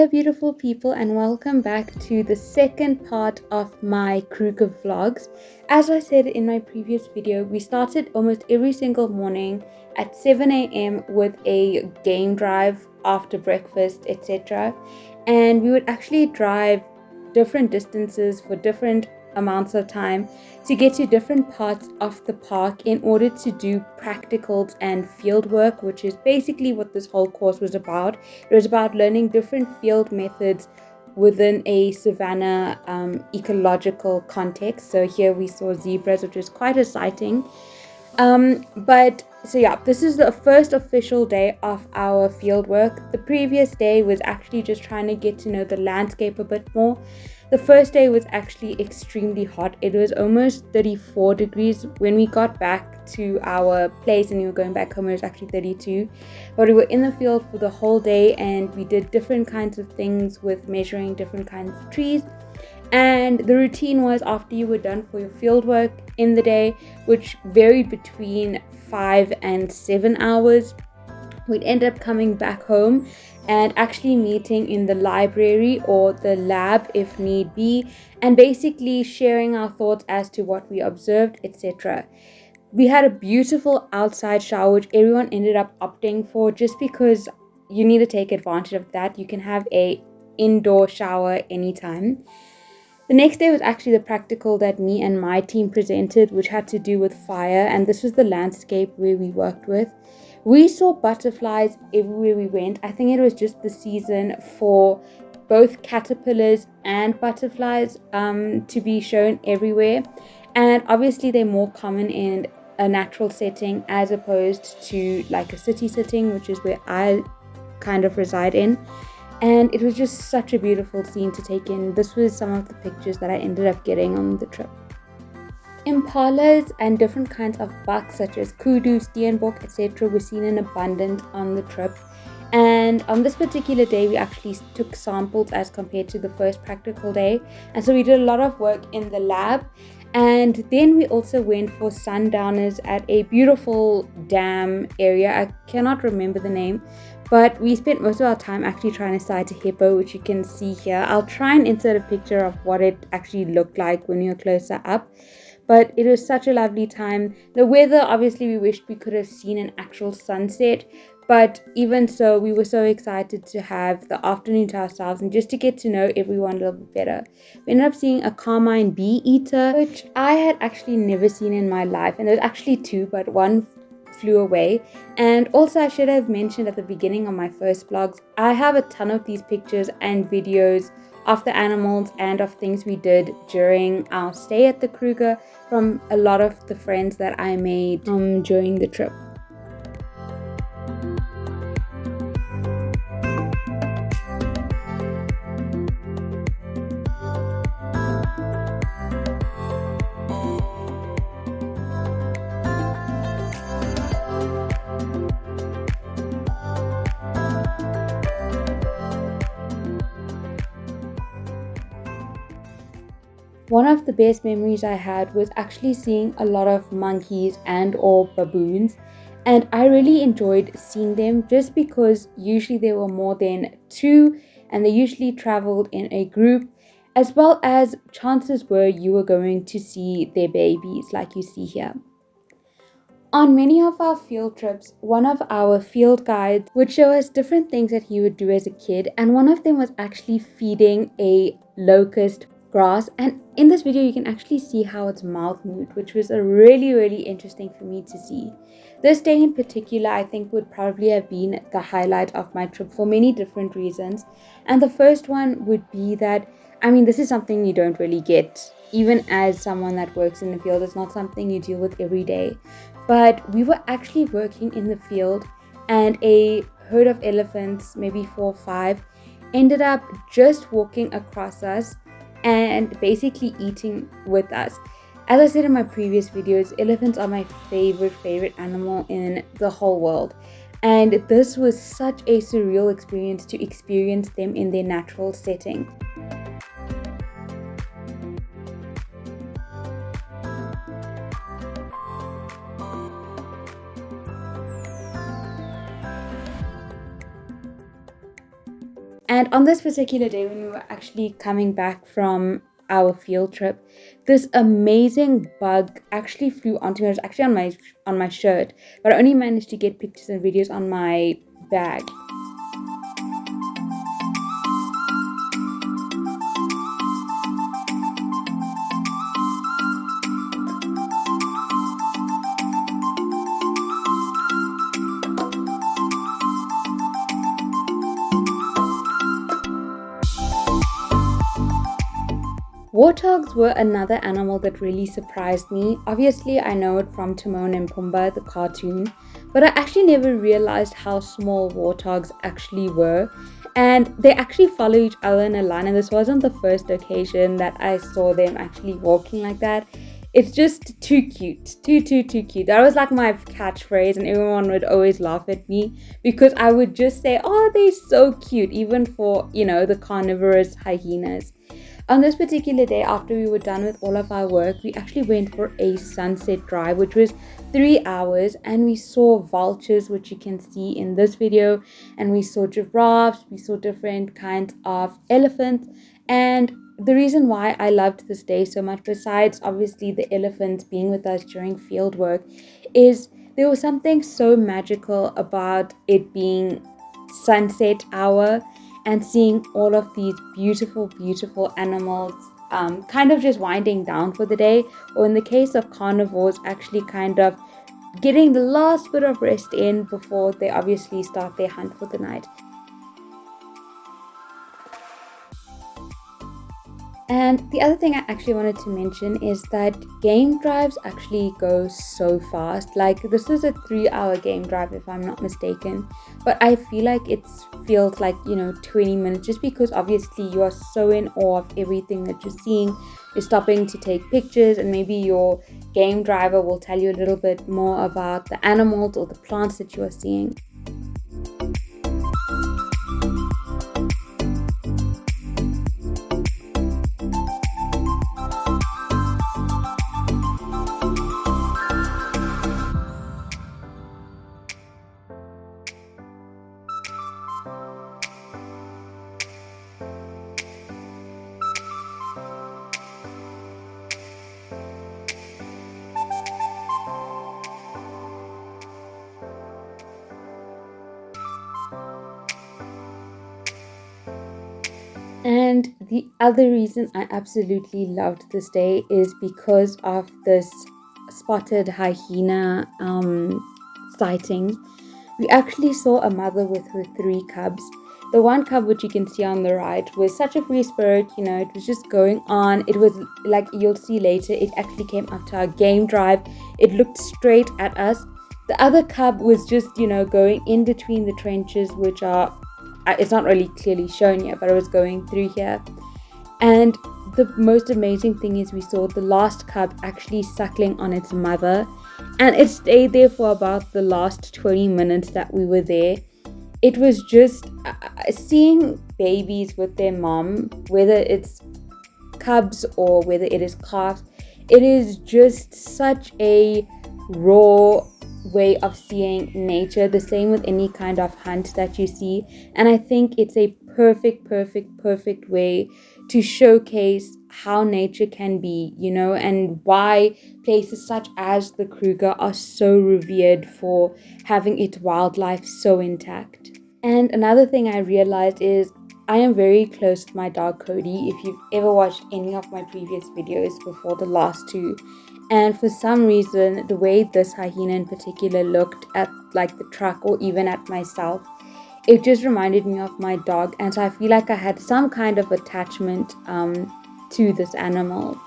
beautiful people, and welcome back to the second part of my Kruger vlogs. As I said in my previous video, we started almost every single morning at 7 a.m. with a game drive after breakfast, etc. And we would actually drive different distances for different amounts of time to get to different parts of the park in order to do practicals and field work, which is basically what this whole course was about. It was about learning different field methods within a savanna ecological context. So here we saw zebras, which was quite exciting. This is the first official day of our field work. The previous day was actually just trying to get to know the landscape a bit more. The first day was actually extremely hot. It was almost 34 degrees. When we got back to our place and we were going back home, it was actually 32. But we were in the field for the whole day and we did different kinds of things with measuring different kinds of trees. And the routine was, after you were done for your field work in the day, which varied between 5 and 7 hours, we'd end up coming back home and actually meeting in the library or the lab if need be, and basically sharing our thoughts as to what we observed, etc. We had a beautiful outside shower, which everyone ended up opting for just because you need to take advantage of that. You can have a indoor shower anytime. The next day was actually the practical that me and my team presented, which had to do with fire, and this was the landscape where we worked with. We saw butterflies everywhere we went. I think it was just the season for both caterpillars and butterflies to be shown everywhere. And obviously they're more common in a natural setting as opposed to like a city setting, which is where I kind of reside in. And it was just such a beautiful scene to take in. This was some of the pictures that I ended up getting on the trip. Impalas and different kinds of bucks such as kudu, steenbok, etc. were seen in abundance on the trip. And on this particular day, we actually took samples as compared to the first practical day. And so we did a lot of work in the lab. And then we also went for sundowners at a beautiful dam area. I cannot remember the name, but we spent most of our time actually trying to sight a hippo, which you can see here. I'll try and insert a picture of what it actually looked like when you're closer up. But it was such a lovely time. The weather, obviously, we wished we could have seen an actual sunset. But even so, we were so excited to have the afternoon to ourselves and just to get to know everyone a little bit better. We ended up seeing a carmine bee eater, which I had actually never seen in my life. And there's actually two, but one flew away. And also, I should have mentioned at the beginning of my first vlogs, I have a ton of these pictures and videos of the animals and of things we did during our stay at the Kruger from a lot of the friends that I made during the trip. One of the best memories I had was actually seeing a lot of monkeys and or baboons, and I really enjoyed seeing them just because usually there were more than two and they usually traveled in a group, as well as chances were you were going to see their babies like you see here. On many of our field trips, one of our field guides would show us different things that he would do as a kid, and one of them was actually feeding a locust grass. And in this video you can actually see how its mouth moved, which was a really interesting for me to see. This day in particular I think would probably have been the highlight of my trip for many different reasons. And the first one would be that, I mean, this is something you don't really get even as someone that works in the field. It's not something you deal with every day. But we were actually working in the field and a herd of elephants, maybe 4 or 5, ended up just walking across us and basically eating with us. As I said in my previous videos, elephants are my favorite animal in the whole world. And this was such a surreal experience to experience them in their natural setting. And on this particular day, when we were actually coming back from our field trip, this amazing bug actually flew onto me. It was actually on my shirt, but I only managed to get pictures and videos on my bag. Warthogs were another animal that really surprised me. Obviously, I know it from Timon and Pumbaa, the cartoon, but I actually never realized how small warthogs actually were. And they actually follow each other in a line, and this wasn't the first occasion that I saw them actually walking like that. It's just too cute. Too cute. That was like my catchphrase, and everyone would always laugh at me because I would just say, oh, they're so cute, even for, the carnivorous hyenas. On this particular day, after we were done with all of our work, we actually went for a sunset drive, which was 3 hours, and we saw vultures, which you can see in this video, and we saw giraffes, we saw different kinds of elephants. And the reason why I loved this day so much, besides obviously the elephants being with us during field work, is there was something so magical about it being sunset hour and seeing all of these beautiful animals kind of just winding down for the day, or in the case of carnivores, actually kind of getting the last bit of rest in before they obviously start their hunt for the night. And the other thing I actually wanted to mention is that game drives actually go so fast. Like, this is a 3-hour game drive if I'm not mistaken, but I feel like it feels like 20 minutes, just because obviously you are so in awe of everything that you're seeing. You're stopping to take pictures, and maybe your game driver will tell you a little bit more about the animals or the plants that you are seeing. And the other reason I absolutely loved this day is because of this spotted hyena sighting. We actually saw a mother with her 3 cubs. The one cub, which you can see on the right, was such a free spirit, it was just going on. It was like, you'll see later, it actually came up to our game drive. It looked straight at us. The other cub was just, going in between the trenches, which are, it's not really clearly shown yet, but it was going through here. And the most amazing thing is we saw the last cub actually suckling on its mother, and it stayed there for about the last 20 minutes that we were there. It was just seeing babies with their mom, whether it's cubs or whether it is calves, it is just such a raw way of seeing nature. The same with any kind of hunt that you see, and I think it's a perfect way to showcase how nature can be, and why places such as the Kruger are so revered for having its wildlife so intact. And another thing I realized is I am very close with my dog Cody, if you've ever watched any of my previous videos before the last 2. And for some reason, the way this hyena in particular looked at like the truck or even at myself, it just reminded me of my dog. And so I feel like I had some kind of attachment to this animal.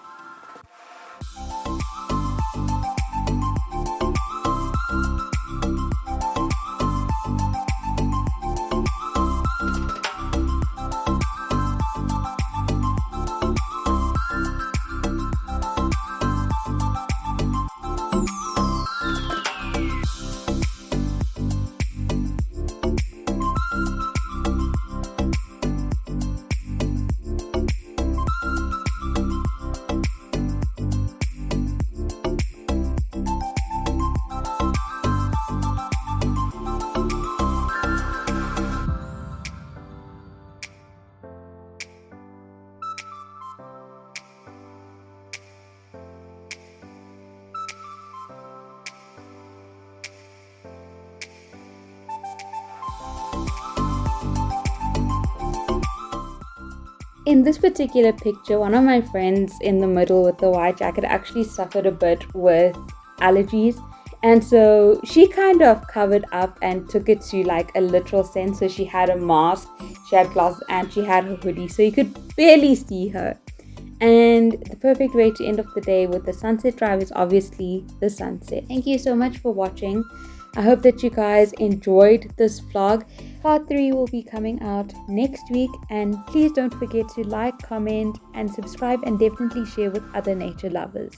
In this particular picture, one of my friends in the middle with the white jacket actually suffered a bit with allergies. And so she kind of covered up and took it to like a literal sense. So she had a mask, she had glasses, and she had her hoodie. So you could barely see her. And the perfect way to end off the day with the sunset drive is obviously the sunset. Thank you so much for watching. I hope that you guys enjoyed this vlog. Part 3 will be coming out next week. And please don't forget to like, comment, and subscribe, and definitely share with other nature lovers.